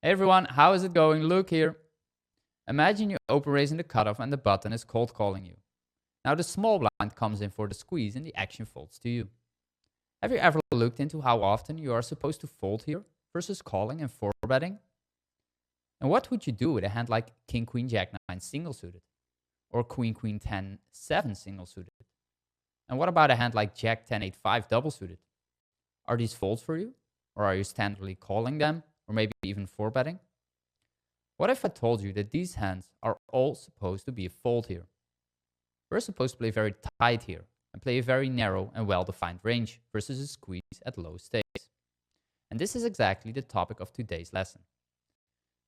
Hey everyone, how is it going? Luke here. Imagine you open raising the cutoff and the button is cold calling you. Now the small blind comes in for the squeeze and the action folds to you. Have you ever looked into how often you are supposed to fold here versus calling and four betting? And what would you do with a hand like King Queen Jack 9 single suited or Queen Queen 10 7 single suited? And what about a hand like Jack 10 8 5 double suited? Are these folds for you? Or are you standardly calling them? Or maybe even four betting? What if I told you that these hands are all supposed to be a fold here? We're supposed to play very tight here and play a very narrow and well-defined range versus a squeeze at low stakes. And this is exactly the topic of today's lesson.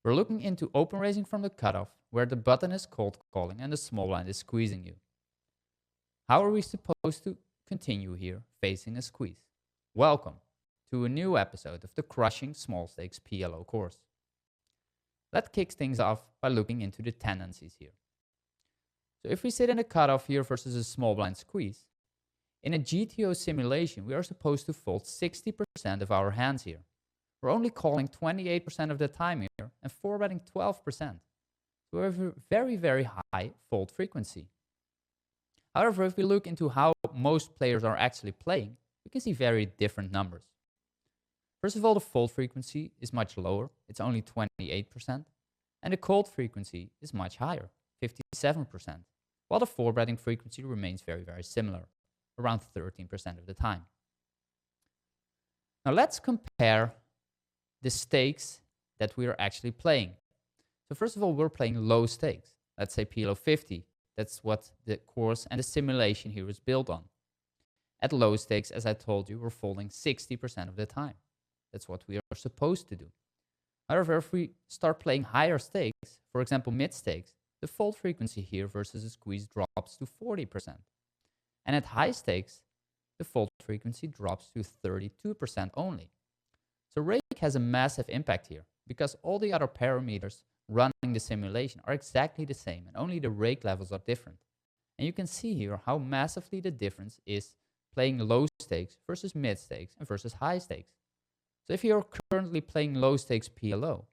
We're looking into open raising from the cutoff where the button is cold calling and the small blind is squeezing you. How are we supposed to continue here facing a squeeze? Welcome to a new episode of the Crushing Small Stakes PLO course. Let's kick things off by looking into the tendencies here. So if we sit in a cutoff here versus a small blind squeeze, in a GTO simulation, we are supposed to fold 60% of our hands here. We're only calling 28% of the time here and four betting 12%. So we have a very, very high fold frequency. However, if we look into how most players are actually playing, we can see very different numbers. First of all, the fold frequency is much lower. It's only 28%. And the call frequency is much higher, 57%. While the four betting frequency remains very, very similar, around 13% of the time. Now let's compare the stakes that we are actually playing. So first of all, we're playing low stakes. Let's say PLO 50. That's what the course and the simulation here is built on. At low stakes, as I told you, we're folding 60% of the time. That's what we are supposed to do. However, if we start playing higher stakes, for example, mid stakes, the fold frequency here versus a squeeze drops to 40%. And at high stakes, the fold frequency drops to 32% only. So rake has a massive impact here because all the other parameters running the simulation are exactly the same and only the rake levels are different. And you can see here how massively the difference is playing low stakes versus mid stakes and versus high stakes. So if you're currently playing low stakes PLO,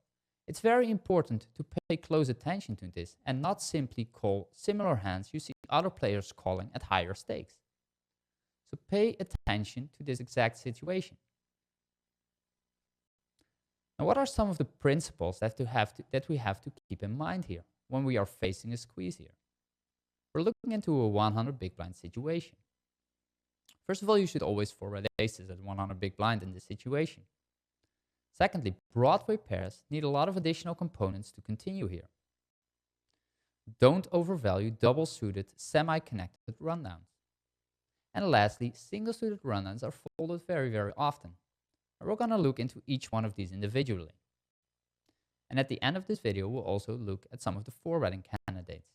it's very important to pay close attention to this and not simply call similar hands you see other players calling at higher stakes. So pay attention to this exact situation. Now, what are some of the principles that we have to keep in mind here when we are facing a squeeze here? We're looking into a 100 big blind situation. First of all, you should always four-bet aces at 100 big blind in this situation. Secondly, Broadway pairs need a lot of additional components to continue here. Don't overvalue double-suited, semi-connected rundowns. And lastly, single-suited rundowns are folded very, very often. And we're going to look into each one of these individually. And at the end of this video, we'll also look at some of the four-betting candidates.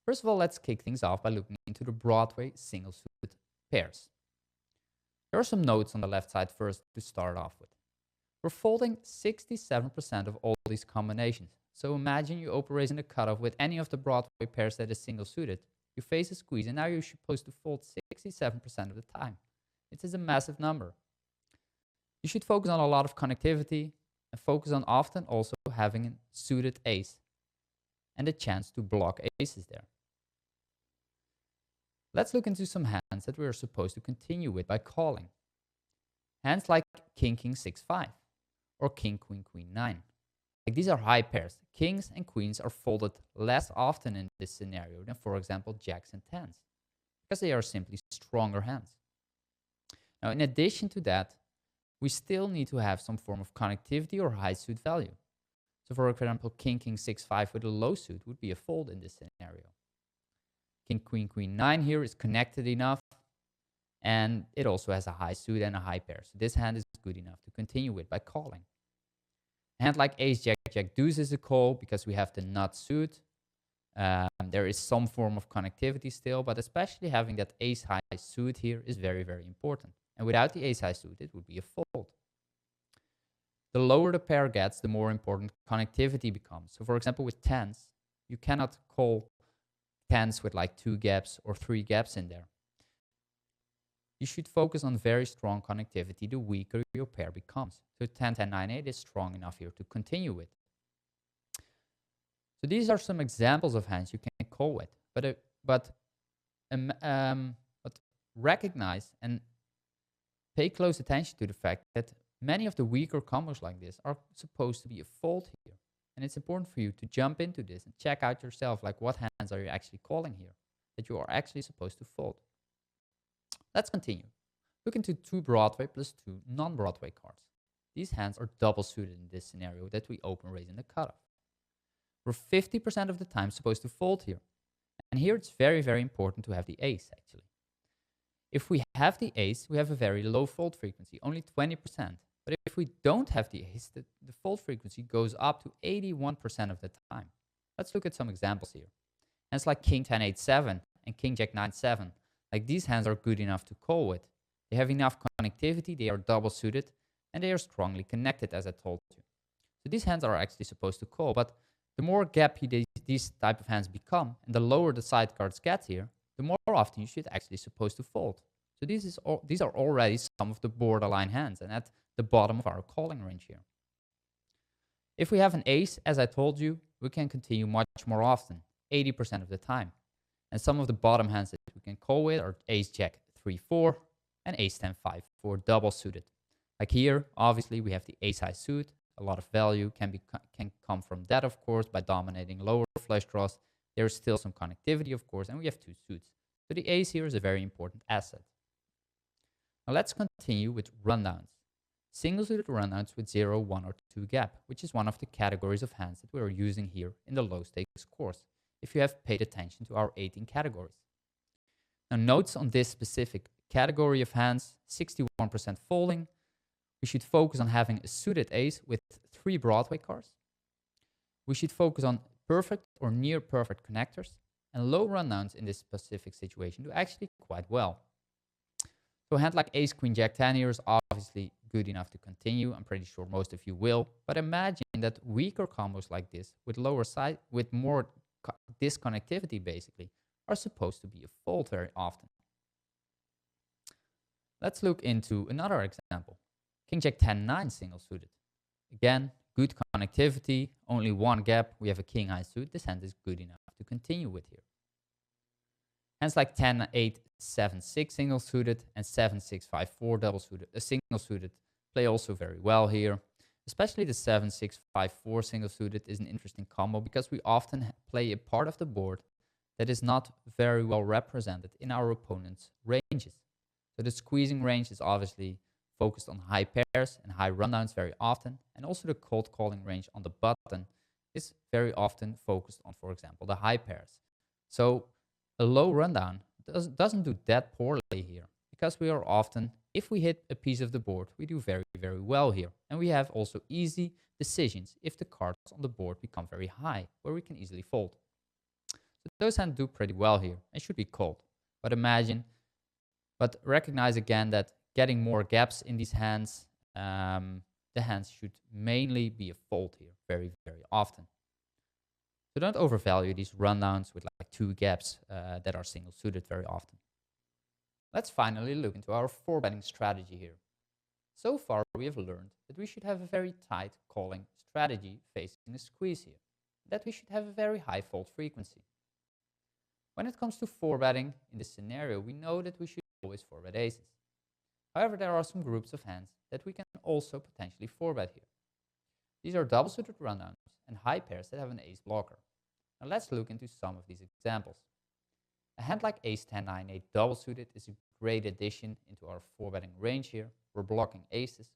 First of all, let's kick things off by looking into the Broadway single-suited pairs. There are some notes on the left side first to start off with. We're folding 67% of all these combinations. So imagine you open raising the cutoff with any of the Broadway pairs that is single suited. You face a squeeze and now you're supposed to fold 67% of the time. It is a massive number. You should focus on a lot of connectivity and focus on often also having a suited ace and a chance to block aces there. Let's look into some hands that we are supposed to continue with by calling. Hands like King King 6-5 or King Queen Queen 9. Like these are high pairs. Kings and queens are folded less often in this scenario than, for example, jacks and tens because they are simply stronger hands. Now, in addition to that, we still need to have some form of connectivity or high suit value. So, for example, King King 6-5 with a low suit would be a fold in this scenario. King Queen Queen 9 here is connected enough and it also has a high suit and a high pair. So this hand is good enough to continue with by calling. A hand like Ace Jack Jack Deuce is a call because we have the nut suit. There is some form of connectivity still, but especially having that ace high suit here is very, very important. And without the ace high suit, it would be a fold. The lower the pair gets, the more important connectivity becomes. So for example, with tens, you cannot call tens with like 2 gaps or 3 gaps in there. You should focus on very strong connectivity the weaker your pair becomes. So 10-10-9-8 is strong enough here to continue with. So these are some examples of hands you can call with, but recognize and pay close attention to the fact that many of the weaker combos like this are supposed to be a fold here. And it's important for you to jump into this and check out yourself, like what hands are you actually calling here that you are actually supposed to fold. Let's continue. Look into 2 Broadway plus 2 non-Broadway cards. These hands are double suited in this scenario that we open raise in the cutoff. We're 50% of the time supposed to fold here. And here it's very, very important to have the ace, actually. If we have the ace, we have a very low fold frequency, only 20%. But if we don't have the ace, the fold frequency goes up to 81% of the time. Let's look at some examples here. Hands like King 10-8-7 and King Jack 9-7. Like these hands are good enough to call with. They have enough connectivity, they are double suited, and they are strongly connected, as I told you. So these hands are actually supposed to call, but the more gappy these type of hands become, and the lower the side cards get here, the more often you should actually supposed to fold. So these are already some of the borderline hands, and at the bottom of our calling range here. If we have an ace, as I told you, we can continue much more often, 80% of the time. And some of the bottom hands that we can call with are ace jack 3-4 and ace 10-5-4 double suited. Like here, obviously we have the ace high suit. A lot of value can come from that, of course, by dominating lower flush draws. There is still some connectivity, of course, and we have 2 suits. So the ace here is a very important asset. Now let's continue with rundowns. Single-suited rundowns with 0, 1, or 2 gap, which is one of the categories of hands that we are using here in the low-stakes course, if you have paid attention to our 18 categories. Now notes on this specific category of hands, 61% folding. We should focus on having a suited ace with 3 Broadway cards. We should focus on perfect or near perfect connectors, and low rundowns in this specific situation do actually quite well. So a hand like ace queen jack 10 here is obviously good enough to continue. I'm pretty sure most of you will, but imagine that weaker combos like this with lower side, with more disconnectivity basically, are supposed to be a fold very often. Let's look into another example. King Jack 10-9 single suited. Again, good connectivity, only 1 gap. We have a king high suit. This hand is good enough to continue with here. Hands like 10-8-7-6 single suited and 7-6-5-4 double suited, single suited play also very well here. Especially the 7-6-5-4 single suited is an interesting combo because we often play a part of the board that is not very well represented in our opponent's ranges. So the squeezing range is obviously focused on high pairs and high rundowns very often, and also the cold calling range on the button is very often focused on, for example, the high pairs. So a low rundown doesn't do that poorly here, because we are often, if we hit a piece of the board, we do very, very well here. And we have also easy decisions if the cards on the board become very high, where we can easily fold. So those hands do pretty well here and should be called. But recognize again that getting more gaps in these hands, the hands should mainly be a fold here very, very often. So don't overvalue these rundowns with like 2 gaps that are single suited very often. Let's finally look into our 4-betting strategy here. So far, we have learned that we should have a very tight calling strategy facing a squeeze here, that we should have a very high fold frequency. When it comes to 4-betting in this scenario, we know that we should always 4-bet aces. However, there are some groups of hands that we can also potentially 4-bet here. These are double-suited rundowns and high pairs that have an ace blocker. Now let's look into some of these examples. A hand like ace 10-9-8 double-suited is a great addition into our 4-betting range here. We're blocking aces,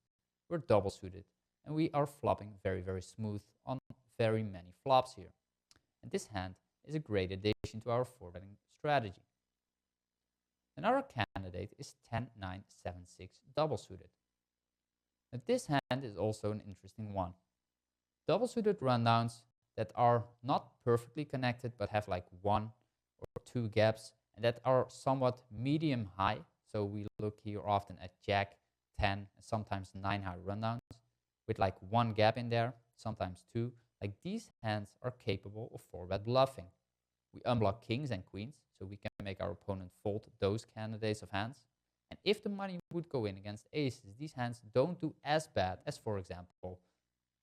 we're double-suited, and we are flopping very, very smooth on very many flops here. And this hand is a great addition to our 4-betting strategy. Another candidate is 10-9-7-6 double-suited. Now this hand is also an interesting one. Double-suited rundowns that are not perfectly connected but have like 1 or 2 gaps and that are somewhat medium high. So we look here often at Jack, 10, and sometimes 9 high rundowns with like 1 gap in there, sometimes 2. Like these hands are capable of 4-bet bluffing. We unblock kings and queens, so we can make our opponent fold those candidates of hands. And if the money would go in against aces, these hands don't do as bad as, for example,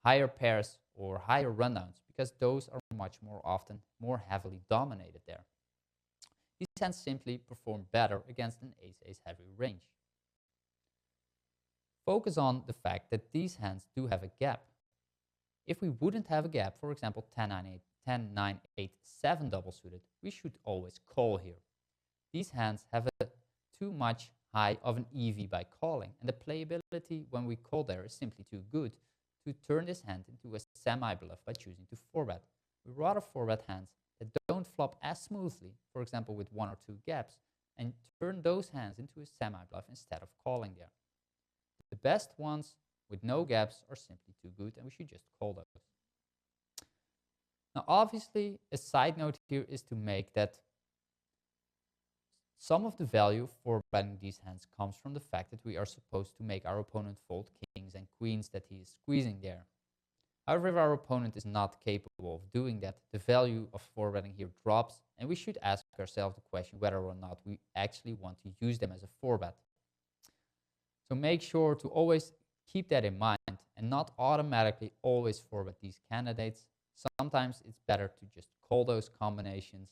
higher pairs or higher rundowns, because those are much more often more heavily dominated there. These hands simply perform better against an ace-ace heavy range. Focus on the fact that these hands do have a gap. If we wouldn't have a gap, for example, 10-9-8, 10-9-8-7 double suited, we should always call here. These hands have a too much high of an EV by calling, and the playability when we call there is simply too good to turn this hand into a semi-bluff by choosing to 4-bet. We rather 4-bet hands that don't flop as smoothly, for example with 1 or 2 gaps, and turn those hands into a semi-bluff instead of calling there. The best ones with no gaps are simply too good, and we should just call those. Now obviously a side note here is to make that some of the value for betting these hands comes from the fact that we are supposed to make our opponent fold kings and queens that he is squeezing there. However, if our opponent is not capable of doing that, the value of 4-betting here drops, and we should ask ourselves the question whether or not we actually want to use them as a 4-bet. So make sure to always keep that in mind and not automatically always 4-bet these candidates. Sometimes it's better to just call those combinations,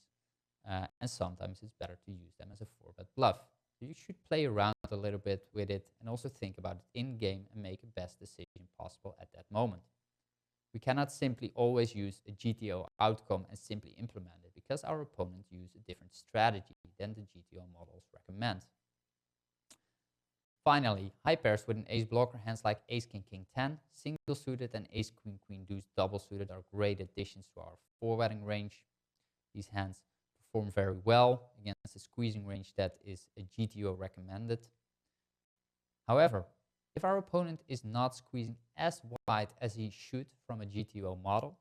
and sometimes it's better to use them as a 4-bet bluff. So you should play around a little bit with it and also think about it in-game and make the best decision possible at that moment. We cannot simply always use a GTO outcome and simply implement it, because our opponent uses a different strategy than the GTO models recommend. Finally, high pairs with an ace blocker, hands like ace king king 10, single suited, and ace queen queen deuce double suited are great additions to our 4-betting range. These hands perform very well against a squeezing range that is a GTO recommended. However, if our opponent is not squeezing as wide as he should from a GTO model,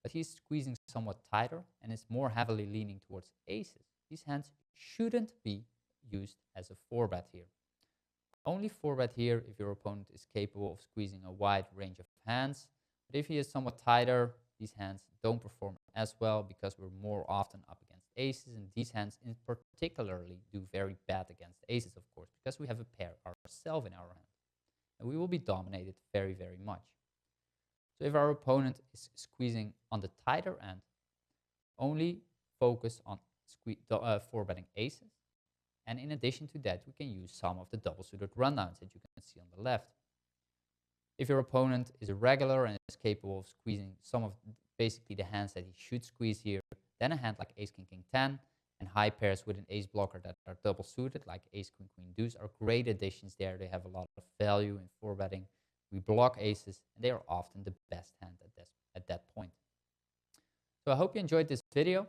but he's squeezing somewhat tighter and is more heavily leaning towards aces, these hands shouldn't be used as a 4-bet here. Only 4-bet here if your opponent is capable of squeezing a wide range of hands, but if he is somewhat tighter, these hands don't perform as well because we're more often up against aces, and these hands in particularly do very bad against aces, of course, because we have a pair ourselves in our hand, and we will be dominated very, very much. So if our opponent is squeezing on the tighter end, only focus on 4-betting aces, and in addition to that, we can use some of the double-suited rundowns that you can see on the left. If your opponent is a regular and is capable of squeezing some of basically the hands that he should squeeze here, then a hand like ace king king 10 and high pairs with an ace blocker that are double suited like ace queen queen deuce are great additions there. They have a lot of value in 4-betting. We block aces, and they are often the best hand at that point. So I hope you enjoyed this video.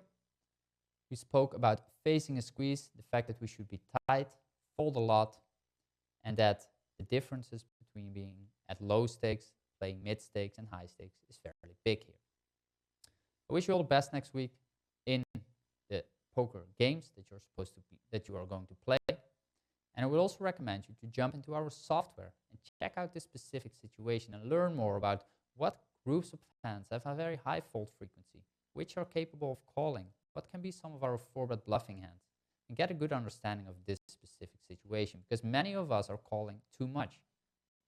We spoke about facing a squeeze, the fact that we should be tight, fold a lot, and that the differences between being at low stakes, playing mid stakes, and high stakes is fairly big here. I wish you all the best next week in the poker games that you are going to play. And I would also recommend you to jump into our software and check out this specific situation and learn more about what groups of hands have a very high fold frequency, which are capable of calling, what can be some of our 4-bet bluffing hands, and get a good understanding of this specific situation, because many of us are calling too much.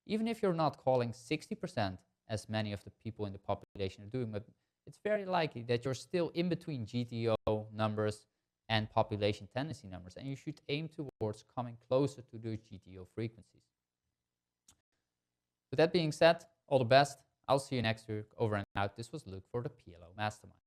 Even if you're not calling 60% as many of the people in the population are doing, but it's very likely that you're still in between GTO numbers and population tendency numbers, and you should aim towards coming closer to those GTO frequencies. With that being said, all the best. I'll see you next week. Over and out. This was Luke for the PLO Mastermind.